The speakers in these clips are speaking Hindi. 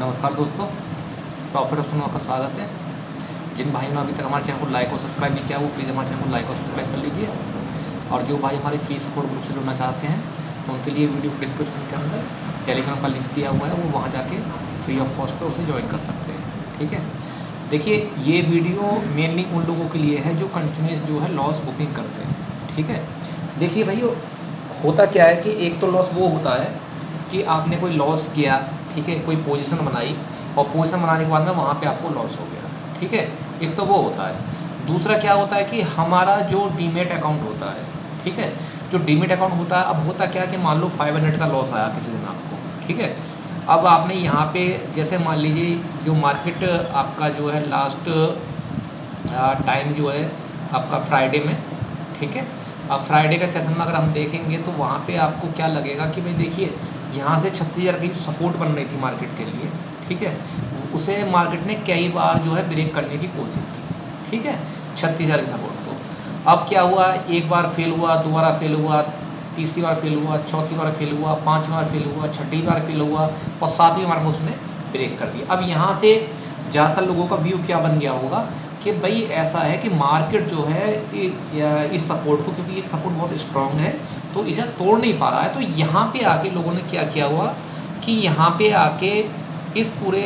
नमस्कार दोस्तों, प्रॉफिट ऑप्शन में आपका स्वागत है। जिन भाइयों ने अभी तक हमारे चैनल को लाइक और सब्सक्राइब नहीं किया वो प्लीज़ हमारे चैनल को लाइक और सब्सक्राइब कर लीजिए। और जो भाई हमारे फ्री सपोर्ट ग्रुप से जुड़ना चाहते हैं तो उनके लिए वीडियो डिस्क्रिप्शन के अंदर टेलीग्राम का लिंक दिया हुआ है, वो वहाँ जाके फ्री ऑफ कॉस्ट पर उसे ज्वाइन कर सकते हैं। ठीक है, देखिए ये वीडियो मेनली उन लोगों के लिए है जो कंटिन्यूस जो है लॉस बुकिंग करते हैं। ठीक है, देखिए भाई होता क्या है कि एक तो लॉस वो होता है कि आपने कोई लॉस किया, ठीक है, कोई पोजीशन बनाई और पोजीशन बनाने के बाद में वहाँ पे आपको लॉस हो गया। ठीक है, एक तो वो होता है। दूसरा क्या होता है कि हमारा जो डीमेट अकाउंट होता है, ठीक है, जो डीमेट अकाउंट होता है, अब होता क्या है कि मान लो 500 का लॉस आया किसी दिन आपको, ठीक है, अब आपने यहाँ पे जैसे मान लीजिए जो मार्केट आपका जो है लास्ट टाइम जो है आपका फ्राइडे में, ठीक है, अब फ्राइडे का सेशन में अगर हम देखेंगे तो वहाँ पे आपको क्या लगेगा कि भाई देखिए यहाँ से 36,000 की जो सपोर्ट बन रही थी मार्केट के लिए, ठीक है, उसे मार्केट ने कई बार जो है ब्रेक करने की कोशिश की। ठीक है, 36,000 की सपोर्ट को। अब क्या हुआ, एक बार फेल हुआ, दोबारा फेल हुआ, तीसरी बार फेल हुआ, चौथी बार फेल हुआ, पाँचवीं बार फेल हुआ, छठी बार फेल हुआ और सातवीं बार में उसने ब्रेक कर दिया। अब यहाँ से ज़्यादातर लोगों का व्यू क्या बन गया होगा कि भाई ऐसा है कि मार्केट जो है इस सपोर्ट को, क्योंकि ये सपोर्ट बहुत स्ट्रॉन्ग है तो इसे तोड़ नहीं पा रहा है, तो यहाँ पे आके लोगों ने क्या किया हुआ कि यहाँ पे आके इस पूरे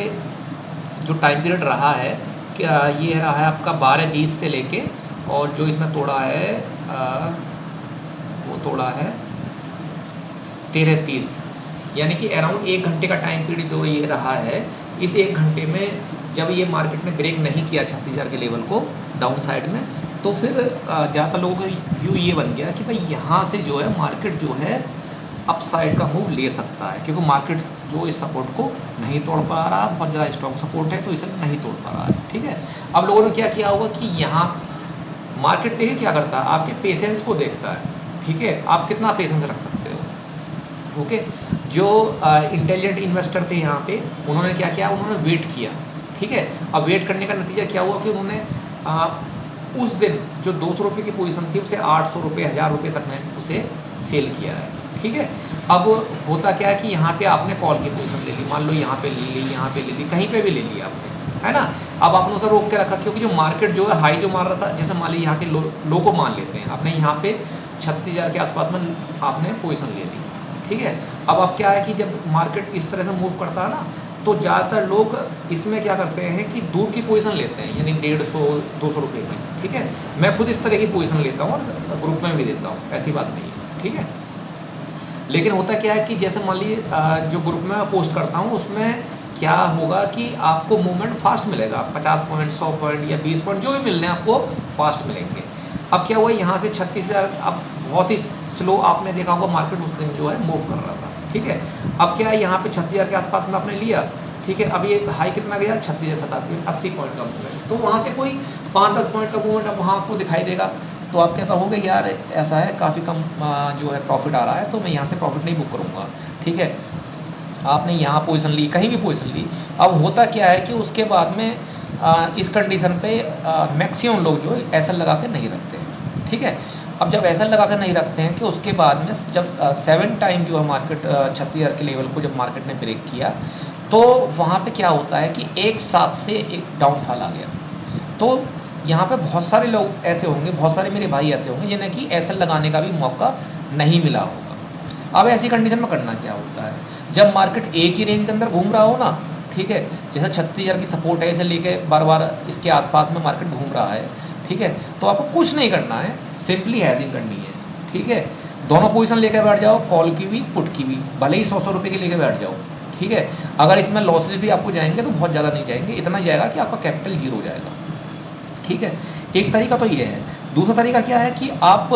जो टाइम पीरियड रहा है, क्या ये रहा है आपका 12:20 से लेके, और जो इसमें तोड़ा है वो तोड़ा है 13:30, यानी कि अराउंड 1 घंटे का टाइम पीरियड जो ये रहा है। इस 1 घंटे में जब ये मार्केट ने ब्रेक नहीं किया 36,000 के लेवल को डाउन साइड में, तो फिर ज़्यादातर लोगों का व्यू ये बन गया कि भाई यहाँ से जो है मार्केट जो है अप साइड का मूव ले सकता है, क्योंकि मार्केट जो इस सपोर्ट को नहीं तोड़ पा रहा, बहुत ज़्यादा स्ट्रॉन्ग सपोर्ट है तो इसे नहीं तोड़ पा रहा है। ठीक है, अब लोगों ने क्या किया होगा कि यहाँ मार्केट देखिए क्या करता है, आपके पेशेंस को देखता है। ठीक है, आप कितना पेशेंस रख सकते हो। ओके, जो इंटेलिजेंट इन्वेस्टर थे यहाँ पे, उन्होंने क्या किया, उन्होंने वेट किया। ठीक है, अब वेट करने का नतीजा क्या हुआ कि उन्होंने उस दिन जो 200 रुपये की पोजीशन थी उसे 800 रुपये 1000 रुपये तक में उसे सेल किया है। ठीक है, अब होता क्या है कि यहाँ पे आपने कॉल की पोजीशन ले ली, मान लो यहाँ पे ले ली, यहाँ पे ले ली, कहीं पे भी ले ली आपने, है ना। अब आपने उसे रोक के रखा, क्योंकि जो मार्केट जो है हाई जो मार रहा था, जैसे मान लीजिए यहाँ के लो को मान लेते हैं, आपने यहाँ पे 36,000 के आसपास में आपने पोजीशन ले ली। ठीक है, अब क्या है कि जब मार्केट इस तरह से मूव करता है ना, तो ज़्यादातर लोग इसमें क्या करते हैं कि दूर की पोजीशन लेते हैं, यानी 150-200 रुपये में। ठीक है, मैं खुद इस तरह की पोजीशन लेता हूँ और ग्रुप में भी देता हूँ, ऐसी बात नहीं है। ठीक है, लेकिन होता क्या है कि जैसे मान लीजिए जो ग्रुप में मैं पोस्ट करता हूँ उसमें क्या होगा कि आपको मूवमेंट फास्ट मिलेगा, 50 पॉइंट 100 पॉइंट या 20 पॉइंट जो भी मिलने आपको फास्ट मिलेंगे। अब क्या हुआ, यहाँ से 36,000 अब बहुत ही स्लो आपने देखा होगा मार्केट उस दिन जो है मूव कर रहा था। ठीक है, अब क्या है, यहाँ पे 36,000 के आसपास में आपने लिया। ठीक है, अब ये हाई कितना गया, 36,87, 80 पॉइंट का मूवमेंट, तो वहाँ से कोई 5-10 पॉइंट का मूवमेंट अब वहाँ आपको दिखाई देगा, तो आप क्या कहोगे, यार ऐसा है काफ़ी कम जो है प्रॉफिट आ रहा है, तो मैं यहाँ से प्रॉफिट नहीं बुक करूँगा। ठीक है, आपने यहाँ पोजीशन ली, कहीं भी पोजीशन ली। अब होता क्या है कि उसके बाद में इस कंडीशन पे मैक्सिमम लोग जो है ऐसा लगा के नहीं रखते हैं। ठीक है, अब जब ऐसा लगा कर नहीं रखते हैं कि उसके बाद में जब 7 टाइम जो है मार्केट 36,000 के लेवल को जब मार्केट ने ब्रेक किया, तो वहाँ पे क्या होता है कि एक साथ से एक डाउनफॉल आ गया। तो यहाँ पे बहुत सारे लोग ऐसे होंगे, बहुत सारे मेरे भाई ऐसे होंगे जिन्हें कि ऐसा लगाने का भी मौका नहीं मिला होगा। अब ऐसी कंडीशन में करना क्या होता है, जब मार्केट एक ही रेंज के अंदर घूम रहा हो ना, ठीक है, जैसे 36,000 की सपोर्ट है, इसे लेके बार बार इसके आसपास में मार्केट घूम रहा है, ठीक है, तो आपको कुछ नहीं करना है, सिंपली हैजिंग करनी है। ठीक है, दोनों पोजीशन लेकर बैठ जाओ, कॉल की भी पुट की भी, भले ही 100-100 रुपये की लेकर बैठ जाओ। ठीक है, अगर इसमें लॉसेज भी आपको जाएंगे तो बहुत ज़्यादा नहीं जाएंगे, इतना जाएगा कि आपका कैपिटल जीरो हो जाएगा। ठीक है, एक तरीका तो ये है। दूसरा तरीका क्या है कि आप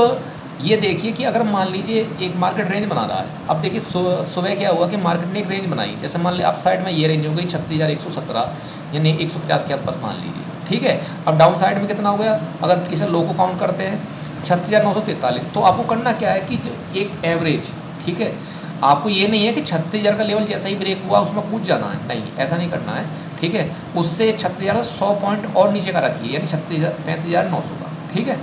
ये देखिए कि अगर मान लीजिए एक मार्केट रेंज बना रहा है, अब देखिए सुबह क्या हुआ कि मार्केट ने एक रेंज बनाई, जैसे मान लीजिए अप साइड में ये रेंज हो गई 36,117, यानी 150 के आसपास मान लीजिए। ठीक है, अब डाउन साइड में कितना हो गया, अगर इसे लो को काउंट करते हैं 36,943, तो आपको करना क्या है कि जो एक एवरेज, ठीक है, आपको ये नहीं है कि 36,000 का लेवल जैसा ही ब्रेक हुआ उसमें कूद जाना है, नहीं, ऐसा नहीं करना है। ठीक है, उससे 36,100 पॉइंट और नीचे का रखिए, यानी 35,900 का। ठीक है,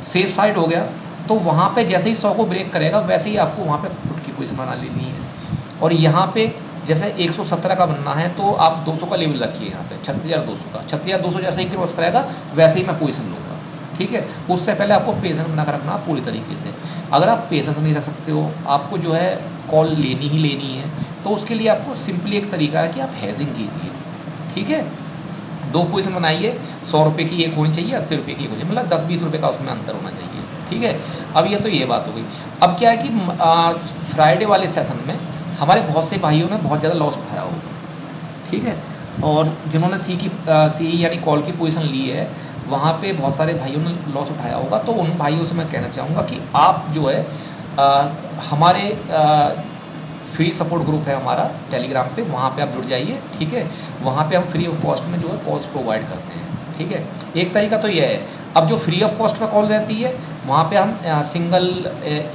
सेफ साइड हो गया, तो वहाँ पे जैसे ही 100 को ब्रेक करेगा वैसे ही आपको वहाँ पे पुट की पोजीशन बना लेनी है। और यहाँ पे जैसे 117 का बनना है तो आप 200 का लेवल रखिए यहाँ पे, 36,200 का। 36,200 जैसे ही क्रॉस करेगा वैसे ही मैं पोजीशन लूँगा, ठीक है। उससे पहले आपको पेशेंस बना कर रखना पूरी तरीके से। अगर आप पेशेंस नहीं रख सकते हो, आपको जो है कॉल लेनी ही लेनी है, तो उसके लिए आपको सिंपली एक तरीका है कि आप हेजिंग कीजिए, ठीक है। 2 पोजीशन बनाइए, 100 रुपये की एक होनी चाहिए, 80 रुपये की एक होनी चाहिए, मतलब 10-20 रुपये का उसमें अंतर होना चाहिए, ठीक है। अब ये तो ये बात हो गई। अब क्या है कि फ्राइडे वाले सेशन में हमारे बहुत से भाइयों ने बहुत ज़्यादा लॉस उठाया होगा, ठीक है। और जिन्होंने सी यानी कॉल की पोजीशन ली है, वहाँ पे बहुत सारे भाइयों ने लॉस उठाया होगा। तो उन भाइयों से मैं कहना चाहूँगा कि आप जो है हमारे फ्री सपोर्ट ग्रुप है हमारा टेलीग्राम पे, वहाँ पे आप जुड़ जाइए, ठीक है। वहाँ पे हम फ्री ऑफ कॉस्ट में जो है कॉल्स प्रोवाइड करते हैं, ठीक है। एक तरीका तो ये है। अब जो फ्री ऑफ कॉस्ट में कॉल रहती है वहाँ पे हम सिंगल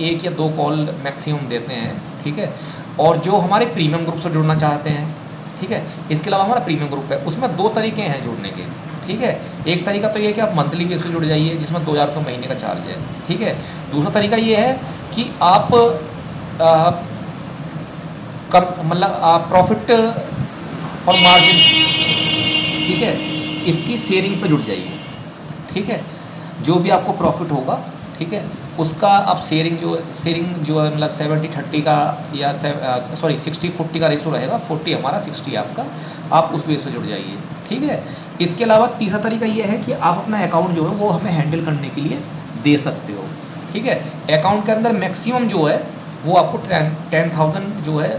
1 या 2 कॉल मैक्सिमम देते हैं, ठीक है। और जो हमारे प्रीमियम ग्रुप से जुड़ना चाहते हैं, ठीक है, इसके अलावा हमारा प्रीमियम ग्रुप है, उसमें 2 तरीके हैं जुड़ने के, ठीक है। एक तरीका तो ये है कि आप मंथली बेस पे जुड़ जाइए, जिसमें 2,000 रुपये महीने का चार्ज है, ठीक है। दूसरा तरीका ये है कि आप मतलब प्रॉफिट और मार्जिन, ठीक है, इसकी शेयरिंग पे जुड़ जाइए, ठीक है। जो भी आपको प्रॉफिट होगा, ठीक है, उसका आप शेयरिंग जो है मतलब 70-30 का या 60-40 का रेशो रहेगा, 40 हमारा 60 आपका, आप उस बेस पे जुड़ जाइए, ठीक है। इसके अलावा तीसरा तरीका ये है कि आप अपना अकाउंट जो है वो हमें हैंडल करने के लिए दे सकते हो, ठीक है। अकाउंट के अंदर मैक्सिमम जो है वो आपको 10,000 जो है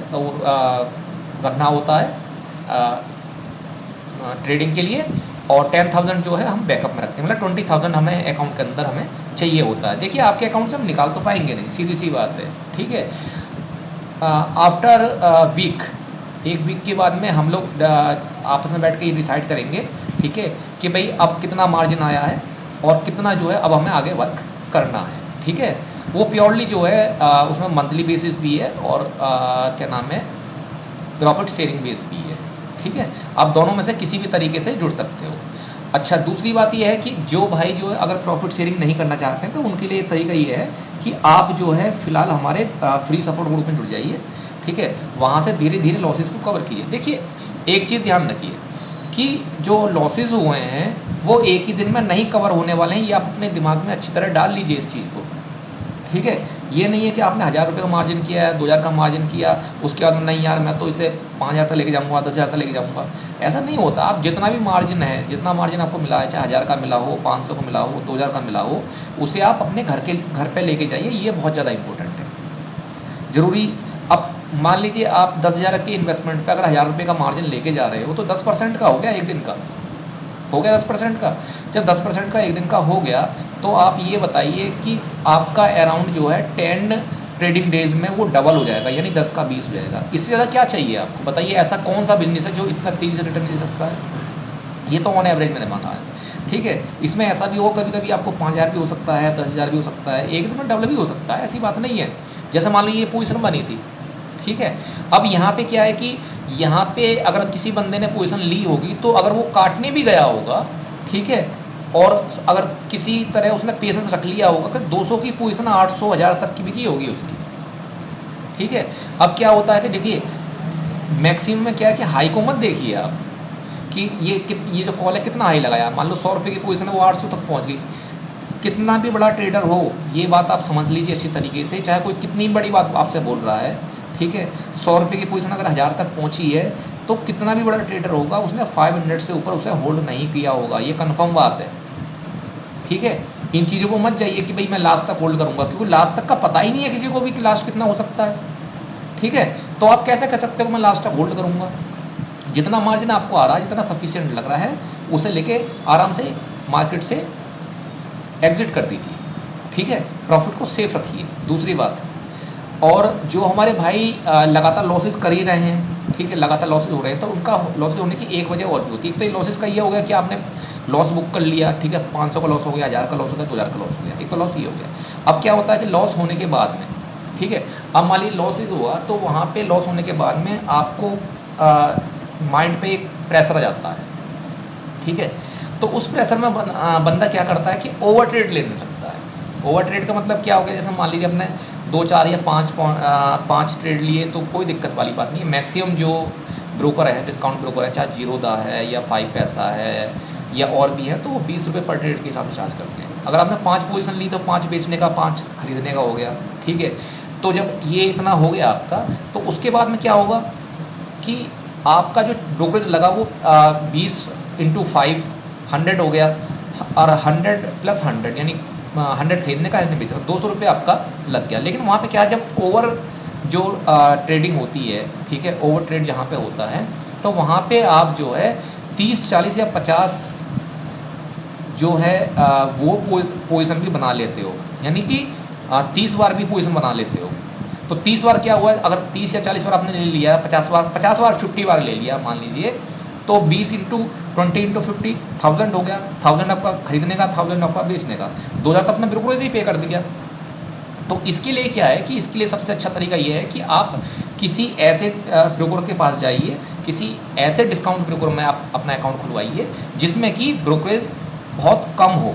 रखना होता है ट्रेडिंग के लिए, और 10,000 जो है हम बैकअप में रखते हैं, मतलब 20,000 हमें अकाउंट के अंदर हमें चाहिए होता है। देखिए आपके अकाउंट से हम निकाल तो पाएंगे नहीं, सीधी सी बात है, ठीक है। आफ्टर एक वीक के बाद में हम लोग आपस में बैठ के ये डिसाइड करेंगे, ठीक है, कि भाई अब कितना मार्जिन आया है और कितना जो है अब हमें आगे वर्क करना है, ठीक है। वो प्योरली जो है उसमें मंथली बेसिस भी है और क्या नाम है प्रॉफिट शेयरिंग बेस भी है, ठीक है। आप दोनों में से किसी भी तरीके से जुड़ सकते हो। अच्छा, दूसरी बात यह है कि जो भाई जो है अगर प्रॉफिट शेयरिंग नहीं करना चाहते हैं तो उनके लिए तरीका ये है कि आप जो है फ़िलहाल हमारे फ्री सपोर्ट ग्रुप में जुड़ जाइए, ठीक है। वहाँ से धीरे धीरे लॉसेस को कवर कीजिए। देखिए एक चीज़ ध्यान रखिए कि जो लॉसेस हुए हैं वो एक ही दिन में नहीं कवर होने वाले हैं, ये आप अपने दिमाग में अच्छी तरह डाल लीजिए इस चीज़ को, ठीक है। ये नहीं है कि आपने 1,000 रुपये का मार्जिन किया है, 2,000 का मार्जिन किया, उसके बाद में नहीं यार मैं तो इसे 5,000 तक लेके जाऊँगा, 10,000 तक लेके जाऊँगा, ऐसा नहीं होता। आप जितना भी मार्जिन है, जितना मार्जिन आपको मिला है, चाहे 1,000 का मिला हो, 500 का मिला हो, 2,000 का मिला हो, उसे आप अपने घर पे लेके जाइए, ये बहुत ज़्यादा इंपॉर्टेंट है। ज़रूरी अब मान लीजिए आप 10,000 की इन्वेस्टमेंट पे अगर 1,000 रुपये का मार्जिन लेके जा रहे हो तो 10% का हो गया, एक दिन का हो गया 10% का। जब 10% का एक दिन का हो गया तो आप ये बताइए कि आपका अराउंड जो है 10 ट्रेडिंग डेज में वो डबल हो जाएगा, यानी 10 का 20 हो जाएगा। इससे ज़्यादा क्या चाहिए आपको? बताइए ऐसा कौन सा बिजनेस है जो इतना तेज़ी से रिटर्न दे सकता है? ये तो ऑन एवरेज मैंने माना है, ठीक है। इसमें ऐसा भी हो कभी कभी आपको 5,000 भी हो सकता है, 10,000 भी हो सकता है, एक दिन में डबल भी हो सकता है, ऐसी बात नहीं है। जैसे मान लीजिए ये पोजीशन बनी थी, ठीक है। अब यहाँ पे क्या है कि यहाँ पे अगर किसी बंदे ने पोजीशन ली होगी तो अगर वो काटने भी गया होगा, ठीक है, और अगर किसी तरह उसने पेशेंस रख लिया होगा कि 200 की पोजीशन 800 1000 तक की बिकी होगी उसकी, ठीक है। अब क्या होता है कि देखिए मैक्सिमम में क्या है कि हाई को मत देखिए आप कि ये जो कॉल है कितना हाई लगाया, मान लो 100 रुपये की पोजीशन है वो 800 तक पहुँच गई। कितना भी बड़ा ट्रेडर हो ये बात आप समझ लीजिए अच्छी तरीके से, चाहे कोई कितनी बड़ी बात आपसे बोल रहा है, ठीक है। 100 रुपये की पोजीशन अगर 1000 तक पहुंची है तो कितना भी बड़ा ट्रेडर होगा उसने 5 मिनट से ऊपर उसे होल्ड नहीं किया होगा, ये कंफर्म बात है, ठीक है। इन चीज़ों को मत जाइए कि भाई मैं लास्ट तक होल्ड करूंगा, क्योंकि लास्ट तक का पता ही नहीं है किसी को भी कि लास्ट कितना हो सकता है, ठीक है। तो आप कैसे कह सकते हो मैं लास्ट तक होल्ड करूँगा? जितना मार्जिन आपको आ रहा है, जितना सफिशिएंट लग रहा है, उसे लेके आराम से मार्केट से एग्जिट कर दीजिए, ठीक है। प्रॉफिट को सेफ रखिए। दूसरी बात, और जो हमारे भाई लगातार लॉसेस कर ही रहे हैं, ठीक है, लगातार लॉसेस हो रहे हैं, तो उनका लॉसेस होने की एक वजह और भी होती है। एक तो लॉसेस का ये हो गया कि आपने लॉस बुक कर लिया, ठीक है, 500 का लॉस हो गया, 1000 का लॉस हो गया, 2000 का लॉस हो गया, एक तो लॉस ये हो गया। अब क्या होता है कि लॉस होने के बाद में, ठीक है, अब मान लीजिए लॉसेज हुआ तो वहाँ पे लॉस होने के बाद में आपको माइंड पे एक प्रेशर आ जाता है, ठीक है। तो उस प्रेशर में बंदा क्या करता है कि ओवर ट्रेड लेने लगता है। ओवर ट्रेड का मतलब क्या हो गया, जैसे मान लीजिए अपने 2 4 या 5 ट्रेड लिए तो कोई दिक्कत वाली बात नहीं है। मैक्सिमम जो ब्रोकर है, डिस्काउंट ब्रोकर है, चाहे जीरोदा है या 5 पैसा है या और भी है, तो वो 20 रुपये पर ट्रेड के हिसाब से चार्ज करते हैं। अगर आपने 5 पोजीशन ली तो 5 बेचने का 5 खरीदने का हो गया, ठीक है। तो जब ये इतना हो गया आपका, तो उसके बाद में क्या होगा कि आपका जो ब्रोकरेज लगा वो 20 × 5 100 हो गया, और 100 + 100 यानी 100 खरीदने का 100 बेचने का 200 रुपये आपका लग गया। लेकिन वहाँ पे क्या है, जब ओवर जो ट्रेडिंग होती है, ठीक है, ओवर ट्रेड जहाँ पे होता है, तो वहाँ पे आप जो है 30 40 या 50 जो है वो पोजीशन भी बना लेते हो, यानी कि 30 बार भी पोजीशन बना लेते हो। तो 30 बार क्या हुआ, अगर 30 या 40 बार आपने ले लिया, 50 बार 50 बार ले लिया मान लीजिए, तो 20 × 20 × 50 1000 हो गया। 1000 आपका खरीदने का, 1000 आपका बेचने का, 2000 तो अपना ब्रोकरेज ही पे कर दिया। तो इसके लिए क्या है कि इसके लिए सबसे अच्छा तरीका ये है कि आप किसी ऐसे ब्रोकर के पास जाइए, किसी ऐसे डिस्काउंट ब्रोकर में आप अपना अकाउंट खुलवाइए जिसमें कि ब्रोकरेज बहुत कम हो,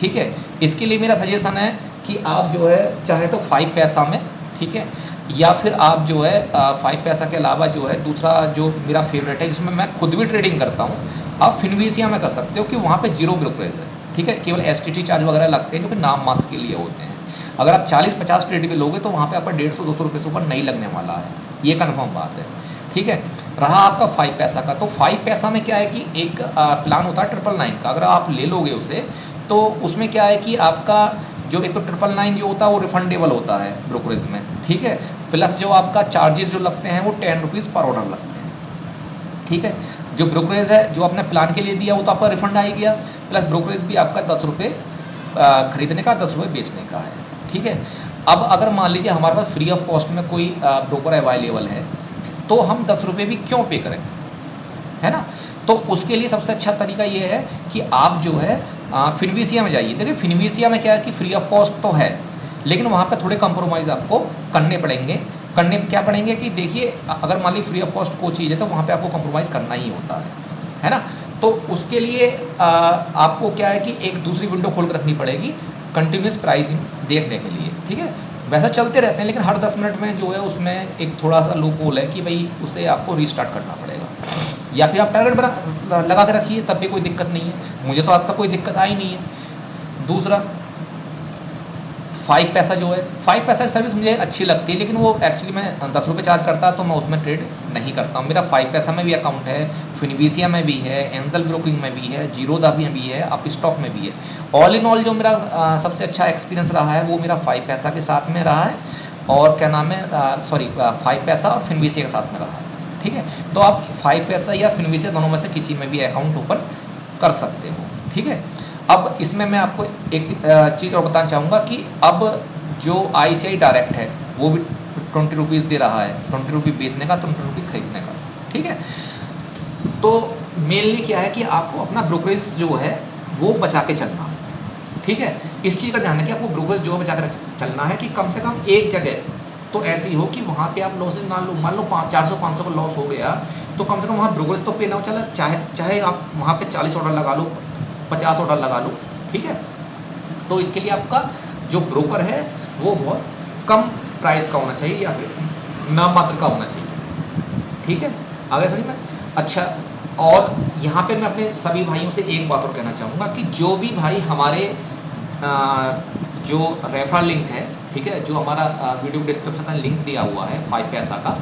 ठीक है। इसके लिए मेरा सजेशन है कि आप जो है चाहे तो 5 पैसा में, ठीक है, या फिर आप जो है 5 पैसा के अलावा जो है दूसरा जो मेरा फेवरेट है जिसमें मैं खुद भी ट्रेडिंग करता हूँ, आप फिनविसिया में कर सकते हो कि वहाँ पे 0 ब्रोकरेज है, ठीक है। केवल STT चार्ज वगैरह लगते हैं जो कि नाम मात्र के लिए होते हैं। अगर आप 40-50 ट्रेड भी लोगे तो वहाँ पे आपका 150-200 रुपये से ऊपर नहीं लगने वाला है, ये कन्फर्म बात है, ठीक है। रहा आपका 5 पैसा का, तो 5 पैसा में क्या है कि एक प्लान होता है 999 का, अगर आप ले लोगे उसे तो उसमें क्या है कि आपका जो एक तो 999 जो होता है वो रिफंडेबल होता है ब्रोकरेज में, ठीक है, प्लस जो आपका चार्जेस जो लगते हैं वो 10 रुपीज़ पर ऑर्डर लगते हैं, ठीक है। जो ब्रोकरेज है जो आपने प्लान के लिए दिया वो तो आपका रिफंड आ ही गया, प्लस ब्रोकरेज भी आपका 10 रुपये खरीदने का, 10 रुपये बेचने का है, ठीक है। अब अगर मान लीजिए हमारे पास फ्री ऑफ कॉस्ट में कोई ब्रोकर अवेलेबल है, तो हम 10 रुपये भी क्यों पे करें, है ना। तो उसके लिए सबसे अच्छा तरीका ये है कि आप जो है फिनविसिया में जाइए। देखिए फिनविसिया में क्या है कि फ्री ऑफ कॉस्ट तो है, लेकिन वहाँ पर थोड़े कंप्रोमाइज़ आपको करने पड़ेंगे। करने क्या पड़ेंगे कि देखिए अगर मान लीजिए फ्री ऑफ कॉस्ट कोई चीज़ है तो वहाँ पे आपको कंप्रोमाइज़ करना ही होता है ना। तो उसके लिए आपको क्या है कि एक दूसरी विंडो खोल कर रखनी पड़ेगी कंटिन्यूस प्राइसिंग देखने के लिए, ठीक है। वैसा चलते रहते हैं, लेकिन हर 10 मिनट में जो है उसमें एक थोड़ा सा लूप होल है कि भाई उसे आपको रीस्टार्ट करना पड़ेगा, या फिर आप टारगेट बना लगा के रखिए, तब भी कोई दिक्कत नहीं है। मुझे तो आज तक कोई दिक्कत आई नहीं है। दूसरा 5 पैसा जो है, 5 पैसा की सर्विस मुझे अच्छी लगती है, लेकिन वो एक्चुअली मैं 10 रुपये चार्ज करता तो मैं उसमें ट्रेड नहीं करता हूँ। मेरा 5 पैसा में भी अकाउंट है, फिनविसिया में भी है, एंजल ब्रोकिंग में भी है, जीरोदा में भी है, अप स्टॉक में भी है। ऑल इन ऑल जो मेरा सबसे अच्छा एक्सपीरियंस रहा है वो मेरा 5 पैसा के साथ में रहा है, और क्या नाम है 5 पैसा और फिनविसिया के साथ में रहा है, ठीक है। तो आप 5 पैसा या फिनविसिया दोनों में से किसी में भी अकाउंट ओपन कर सकते हो, ठीक है। अब इसमें मैं आपको एक चीज़ और बताना चाहूँगा कि अब जो ICICI डायरेक्ट है वो भी 20 रुपीज़ दे रहा है, 20 रुपये बेचने का, 20 रुपये खरीदने का, ठीक है। तो मेनली क्या है कि आपको अपना ब्रोकरेज जो है वो बचा के चलना, ठीक है। इस चीज़ का ध्यान है कि आपको ब्रोकरेज जो बचा कर चलना है कि कम से कम एक जगह तो ऐसी हो कि वहाँ पे आप लॉसेज ना लो। मान लो 400-500 का लॉस हो गया तो कम से कम वहाँ ब्रोकरेज तो पे ना हो, चला चाहे आप वहाँ पे 40 ऑर्डर लगा लो, 50 ऑर्डर लगा लो, ठीक है। तो इसके लिए आपका जो ब्रोकर है वो बहुत कम प्राइस का होना चाहिए या फिर नाम मात्र का होना चाहिए, ठीक है। आगे समझ में अच्छा। और यहाँ पे मैं अपने सभी भाइयों से एक बात और कहना चाहूँगा कि जो भी भाई हमारे जो रेफरल लिंक है, ठीक है, जो हमारा वीडियो डिस्क्रिप्शन का लिंक दिया हुआ है 5 पैसा का,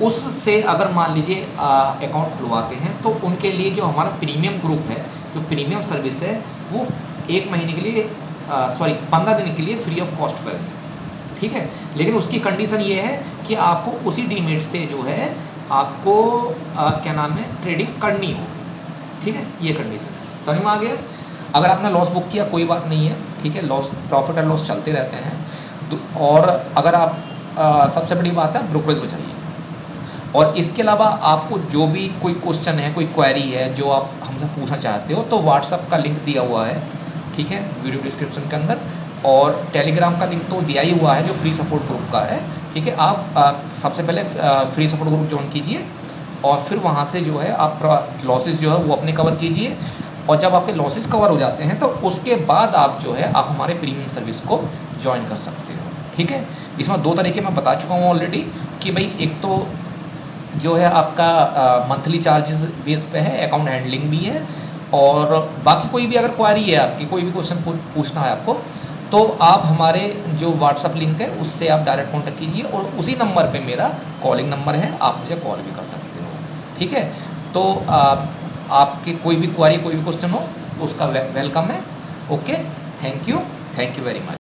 उससे अगर मान लीजिए अकाउंट खुलवाते हैं तो उनके लिए जो हमारा प्रीमियम ग्रुप है, जो प्रीमियम सर्विस है, वो 1 महीने के लिए 15 दिन के लिए फ्री ऑफ कॉस्ट पर है, ठीक है। लेकिन उसकी कंडीशन ये है कि आपको उसी डीमेट से जो है आपको क्या नाम है ट्रेडिंग करनी होगी, ठीक है। ये कंडीशन है, समझ में आ गया। अगर आपने लॉस बुक किया कोई बात नहीं है, ठीक है, लॉस प्रॉफिट एंड लॉस चलते रहते हैं। और अगर आप सबसे बड़ी बात है ब्रोकरेज बचाइए। और इसके अलावा आपको जो भी कोई क्वेश्चन है, कोई क्वेरी है जो आप हमसे पूछना चाहते हो, तो व्हाट्सअप का लिंक दिया हुआ है, ठीक है, वीडियो डिस्क्रिप्शन के अंदर, और टेलीग्राम का लिंक तो दिया ही हुआ है जो फ्री सपोर्ट ग्रुप का है, ठीक है। आप सबसे पहले फ्री सपोर्ट ग्रुप ज्वाइन कीजिए और फिर वहाँ से जो है आप लॉसेस जो है वो अपने कवर कीजिए। और जब आपके लॉसेस कवर हो जाते हैं तो उसके बाद आप जो है आप हमारे प्रीमियम सर्विस को ज्वाइन कर सकते हो। ठीक है, इसमें 2 तरीके मैं बता चुका हूँ ऑलरेडी कि भाई एक तो जो है आपका मंथली चार्जेस बेस पे है, अकाउंट हैंडलिंग भी है, और बाकी कोई भी अगर क्वारी है आपकी, कोई भी क्वेश्चन पूछना है आपको, तो आप हमारे जो व्हाट्सअप लिंक है उससे आप डायरेक्ट कॉन्टैक्ट कीजिए, और उसी नंबर पे मेरा कॉलिंग नंबर है, आप मुझे कॉल भी कर सकते हो। ठीक है, तो आपके कोई भी क्वारी, कोई भी क्वेश्चन हो तो उसका वेलकम है। Okay, thank you very much.